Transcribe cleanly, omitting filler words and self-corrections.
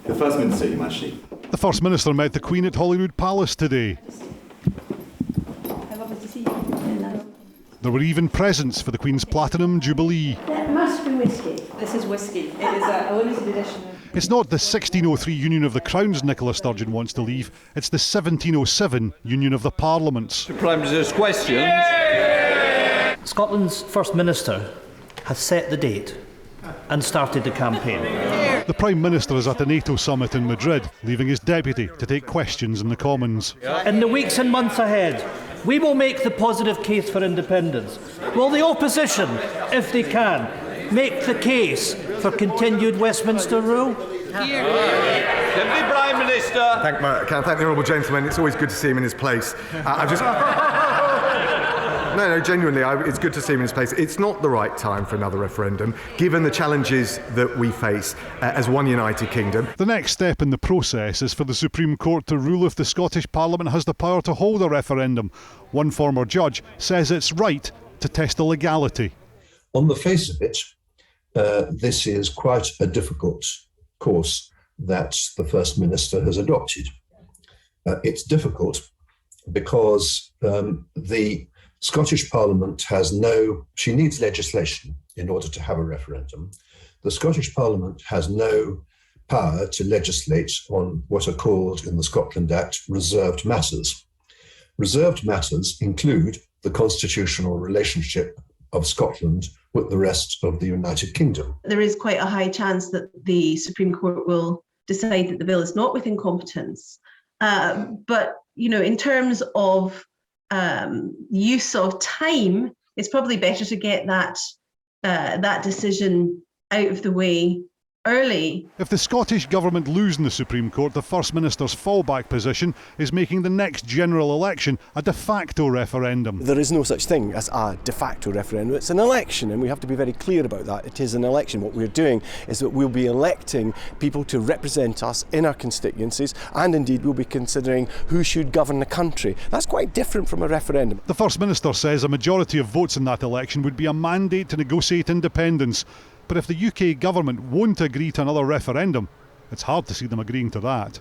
The First Minister, Your Majesty. The First Minister met the Queen at Holyrood Palace today. Lovely to see you. There were even presents for the Queen's Platinum Jubilee. That must be whiskey. This is whiskey. It is a limited edition. It's not the 1603 Union of the Crowns Nicola Sturgeon wants to leave, it's the 1707 Union of the Parliaments. Prime Minister's questions. Scotland's First Minister has set the date and started the campaign. The Prime Minister is at the NATO summit in Madrid, leaving his deputy to take questions in the Commons. In the weeks and months ahead, we will make the positive case for independence. Will the opposition, if they can, make the case for continued Westminster rule? Deputy Prime Minister. Can I thank the honourable gentleman? It's always good to see him in his place. No, genuinely, it's good to see him in his place. It's not the right time for another referendum, given the challenges that we face as one united kingdom. The next step in the process is for the Supreme Court to rule if the Scottish Parliament has the power to hold a referendum. One former judge says it's right to test the legality. On the face of it, this is quite a difficult course that the First Minister has adopted. It's difficult because the Scottish Parliament she needs legislation in order to have a referendum. The Scottish Parliament has no power to legislate on what are called in the Scotland Act reserved matters. Reserved matters include the constitutional relationship of Scotland with the rest of the United Kingdom. There is quite a high chance that the Supreme Court will decide that the bill is not within competence. But, in terms of use of time, it's probably better to get that decision out of the way early. If the Scottish Government lose in the Supreme Court, the First Minister's fallback position is making the next general election a de facto referendum. There is no such thing as a de facto referendum. It's an election, and we have to be very clear about that. It is an election. What we're doing is that we'll be electing people to represent us in our constituencies, and indeed we'll be considering who should govern the country. That's quite different from a referendum. The First Minister says a majority of votes in that election would be a mandate to negotiate independence. But if the UK government won't agree to another referendum, it's hard to see them agreeing to that.